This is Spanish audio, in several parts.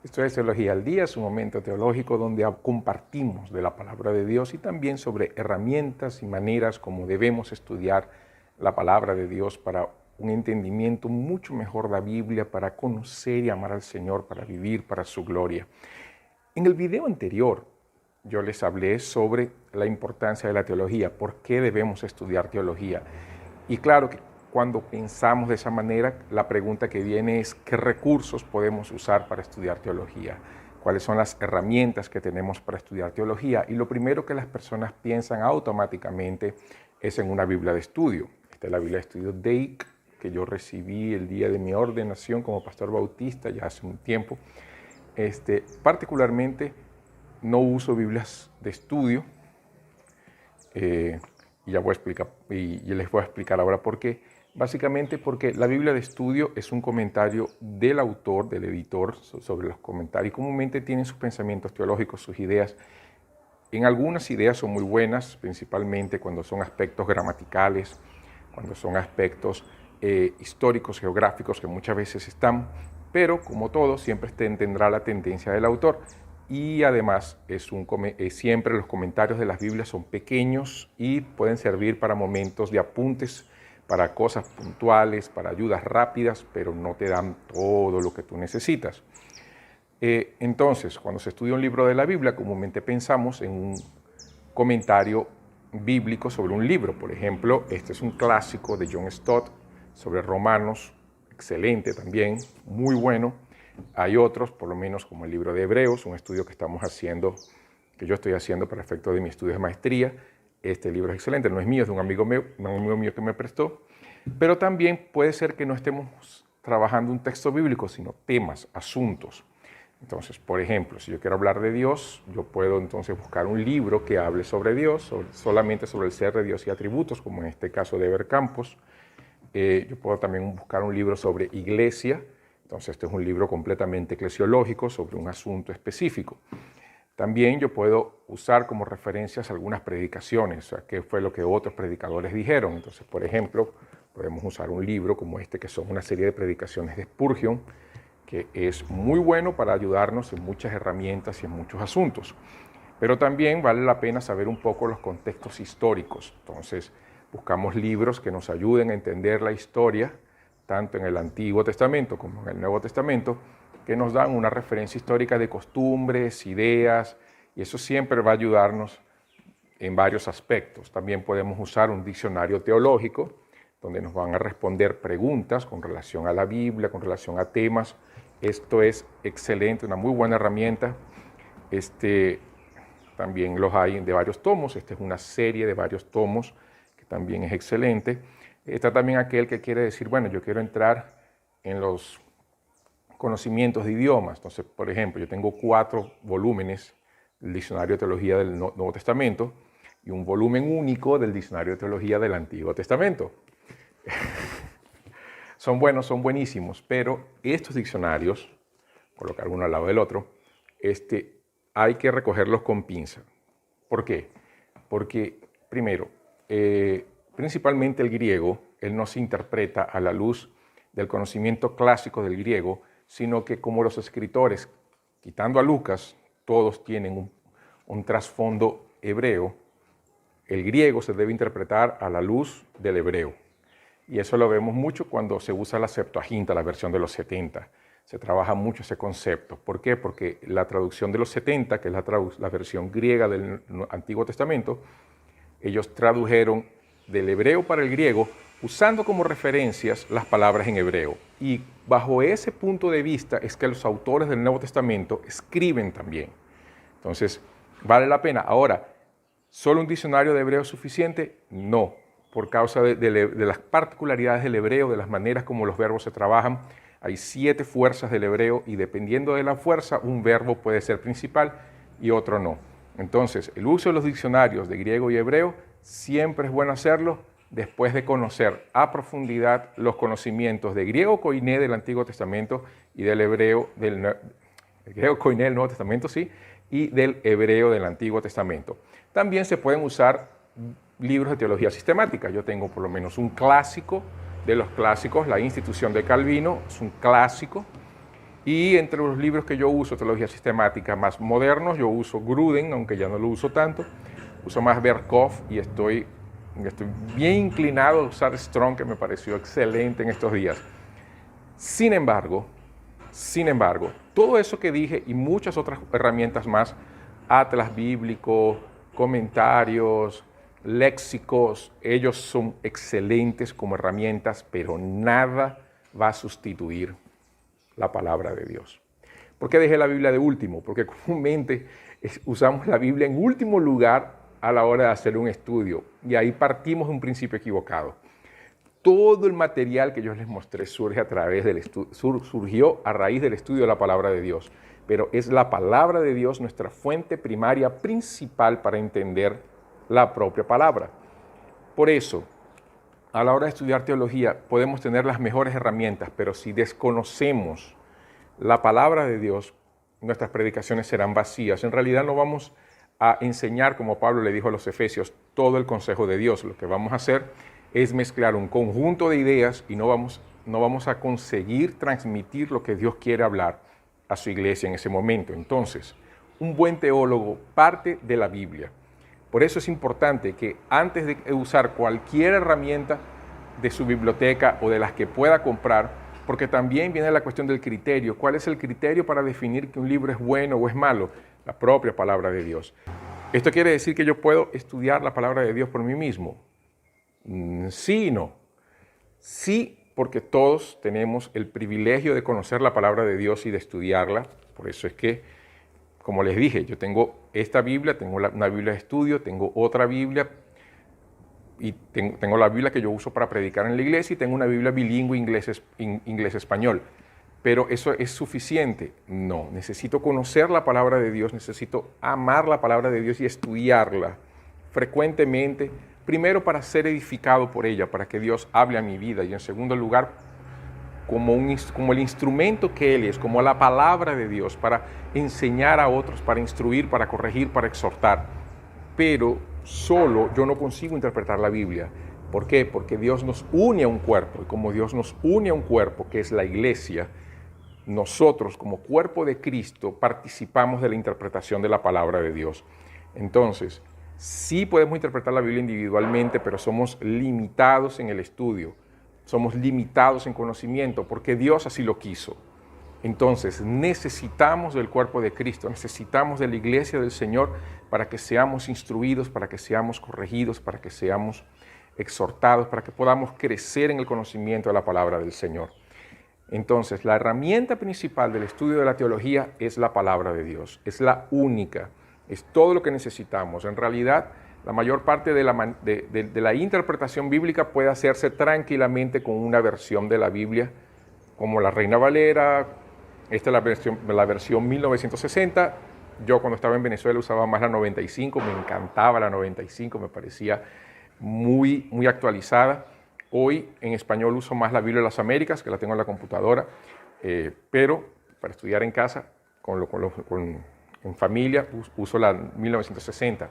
Esto es Teología al Día, su momento teológico donde compartimos de la palabra de Dios y también sobre herramientas y maneras como debemos estudiar la palabra de Dios para un entendimiento mucho mejor de la Biblia, para conocer y amar al Señor, para vivir para su gloria. En el video anterior yo les hablé sobre la importancia de la teología, por qué debemos estudiar teología. Y claro que cuando pensamos de esa manera, la pregunta que viene es ¿qué recursos podemos usar para estudiar teología? ¿Cuáles son las herramientas que tenemos para estudiar teología? Y lo primero que las personas piensan automáticamente es en una Biblia de estudio. Esta es la Biblia de estudio Dake, que yo recibí el día de mi ordenación como pastor bautista ya hace un tiempo. Particularmente no uso Biblias de estudio, y ya voy a explicar, y les voy a explicar ahora por qué. Básicamente porque la Biblia de estudio es un comentario del autor, del editor, sobre los comentarios. Comúnmente tienen sus pensamientos teológicos, sus ideas. En algunas ideas son muy buenas, principalmente cuando son aspectos gramaticales, cuando son aspectos históricos, geográficos, que muchas veces están, pero como todo, siempre tendrá la tendencia del autor. Y además siempre los comentarios de las Biblias son pequeños y pueden servir para momentos de apuntes, para cosas puntuales, para ayudas rápidas, pero no te dan todo lo que tú necesitas. Entonces, cuando se estudia un libro de la Biblia, comúnmente pensamos en un comentario bíblico sobre un libro. Por ejemplo, este es un clásico de John Stott sobre Romanos, excelente también, muy bueno. Hay otros, por lo menos como el libro de Hebreos, un estudio que yo estoy haciendo para efecto de mi estudio de maestría. Este libro es excelente, no es mío, es de un amigo mío que me prestó, pero también puede ser que no estemos trabajando un texto bíblico, sino temas, asuntos. Entonces, por ejemplo, si yo quiero hablar de Dios, yo puedo entonces buscar un libro que hable sobre Dios, solamente sobre el ser de Dios y atributos, como en este caso de Eber Campos. Yo puedo también buscar un libro sobre iglesia. Entonces, este es un libro completamente eclesiológico sobre un asunto específico. También yo puedo usar como referencias algunas predicaciones, o sea, qué fue lo que otros predicadores dijeron. Entonces, por ejemplo, podemos usar un libro como este, que son una serie de predicaciones de Spurgeon, que es muy bueno para ayudarnos en muchas herramientas y en muchos asuntos. Pero también vale la pena saber un poco los contextos históricos. Entonces, buscamos libros que nos ayuden a entender la historia, tanto en el Antiguo Testamento como en el Nuevo Testamento, que nos dan una referencia histórica de costumbres, ideas, y eso siempre va a ayudarnos en varios aspectos. También podemos usar un diccionario teológico, donde nos van a responder preguntas con relación a la Biblia, con relación a temas. Esto es excelente, una muy buena herramienta. También los hay de varios tomos. Esta es una serie de varios tomos que también es excelente. Está también aquel que quiere decir, bueno, yo quiero entrar en los conocimientos de idiomas. Entonces, por ejemplo, yo tengo 4 volúmenes del Diccionario de Teología del Nuevo Testamento y un volumen único del Diccionario de Teología del Antiguo Testamento. Son buenos, son buenísimos, pero estos diccionarios, colocar uno al lado del otro, hay que recogerlos con pinza. ¿Por qué? Porque, primero, principalmente el griego, él no se interpreta a la luz del conocimiento clásico del griego, sino que como los escritores, quitando a Lucas, todos tienen un trasfondo hebreo, el griego se debe interpretar a la luz del hebreo. Y eso lo vemos mucho cuando se usa la Septuaginta, la versión de los 70. Se trabaja mucho ese concepto. ¿Por qué? Porque la traducción de los 70, que es la versión griega del Antiguo Testamento, ellos tradujeron del hebreo para el griego, usando como referencias las palabras en hebreo. Y bajo ese punto de vista es que los autores del Nuevo Testamento escriben también. Entonces, ¿vale la pena? Ahora, ¿solo un diccionario de hebreo es suficiente? No, por causa de las particularidades del hebreo, de las maneras como los verbos se trabajan. Hay 7 fuerzas del hebreo y dependiendo de la fuerza, un verbo puede ser principal y otro no. Entonces, el uso de los diccionarios de griego y hebreo siempre es bueno hacerlo después de conocer a profundidad los conocimientos de griego koiné del Antiguo Testamento y del hebreo del griego koiné del Nuevo Testamento, sí, y del hebreo del Antiguo Testamento. También se pueden usar libros de teología sistemática. Yo tengo por lo menos un clásico de los clásicos, La Institución de Calvino, es un clásico. Y entre los libros que yo uso, teología sistemática más modernos, yo uso Gruden, aunque ya no lo uso tanto. Uso más Berkov y estoy bien inclinado a usar Strong, que me pareció excelente en estos días. Sin embargo, todo eso que dije y muchas otras herramientas más, atlas bíblico, comentarios, léxicos, ellos son excelentes como herramientas, pero nada va a sustituir la palabra de Dios. ¿Por qué dejé la Biblia de último? Porque comúnmente usamos la Biblia en último lugar a la hora de hacer un estudio, y ahí partimos de un principio equivocado. Todo el material que yo les mostré surge a través del surgió a raíz del estudio de la palabra de Dios, pero es la palabra de Dios nuestra fuente primaria principal para entender la propia palabra. Por eso, a la hora de estudiar teología podemos tener las mejores herramientas, pero si desconocemos la palabra de Dios, nuestras predicaciones serán vacías. En realidad no vamos a enseñar, como Pablo le dijo a los Efesios, todo el consejo de Dios. Lo que vamos a hacer es mezclar un conjunto de ideas y no vamos a conseguir transmitir lo que Dios quiere hablar a su iglesia en ese momento. Entonces, un buen teólogo parte de la Biblia. Por eso es importante que antes de usar cualquier herramienta de su biblioteca o de las que pueda comprar, porque también viene la cuestión del criterio. ¿Cuál es el criterio para definir que un libro es bueno o es malo? La propia palabra de Dios. ¿Esto quiere decir que yo puedo estudiar la palabra de Dios por mí mismo? Sí y no. Sí, porque todos tenemos el privilegio de conocer la palabra de Dios y de estudiarla. Por eso es que, como les dije, yo tengo esta Biblia, tengo una Biblia de estudio, tengo otra Biblia, y tengo la Biblia que yo uso para predicar en la iglesia, y tengo una Biblia bilingüe inglés-español. Pero ¿eso es suficiente? No, necesito conocer la palabra de Dios, necesito amar la palabra de Dios y estudiarla frecuentemente, primero para ser edificado por ella, para que Dios hable a mi vida, y en segundo lugar, como el instrumento que Él es, como la palabra de Dios, para enseñar a otros, para instruir, para corregir, para exhortar. Pero solo yo no consigo interpretar la Biblia. ¿Por qué? Porque Dios nos une a un cuerpo, y como Dios nos une a un cuerpo, que es la iglesia, nosotros como cuerpo de Cristo participamos de la interpretación de la palabra de Dios. Entonces, sí podemos interpretar la Biblia individualmente, pero somos limitados en el estudio, somos limitados en conocimiento, porque Dios así lo quiso. Entonces, necesitamos del cuerpo de Cristo, necesitamos de la iglesia del Señor para que seamos instruidos, para que seamos corregidos, para que seamos exhortados, para que podamos crecer en el conocimiento de la palabra del Señor. Entonces, la herramienta principal del estudio de la teología es la palabra de Dios, es la única, es todo lo que necesitamos. En realidad, la mayor parte de la interpretación bíblica puede hacerse tranquilamente con una versión de la Biblia, como la Reina Valera. Esta es la versión 1960. Yo cuando estaba en Venezuela usaba más la 95, me encantaba la 95, me parecía muy, muy actualizada. Hoy en español uso más la Biblia de las Américas, que la tengo en la computadora, pero para estudiar en casa, en familia, uso la 1960.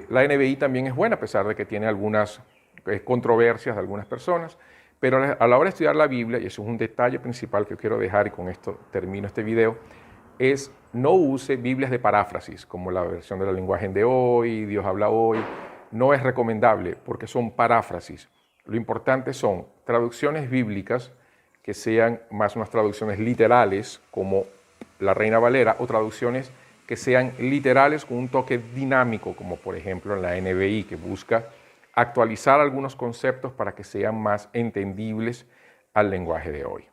La NBI también es buena, a pesar de que tiene algunas controversias de algunas personas, pero a la hora de estudiar la Biblia, y eso es un detalle principal que yo quiero dejar, y con esto termino este video, es no use Biblias de paráfrasis, como la versión del lenguaje de hoy, Dios habla hoy. No es recomendable porque son paráfrasis. Lo importante son traducciones bíblicas que sean más unas traducciones literales, como la Reina Valera, o traducciones que sean literales con un toque dinámico, como por ejemplo en la NBI, que busca actualizar algunos conceptos para que sean más entendibles al lenguaje de hoy.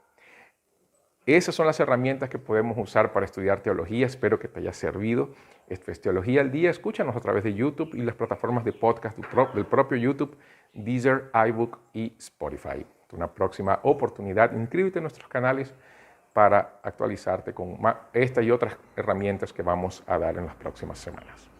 Esas son las herramientas que podemos usar para estudiar teología. Espero que te haya servido. Esto es Teología al Día. Escúchanos a través de YouTube y las plataformas de podcast del propio YouTube, Deezer, iBook y Spotify. Una próxima oportunidad, inscríbete en nuestros canales para actualizarte con esta y otras herramientas que vamos a dar en las próximas semanas.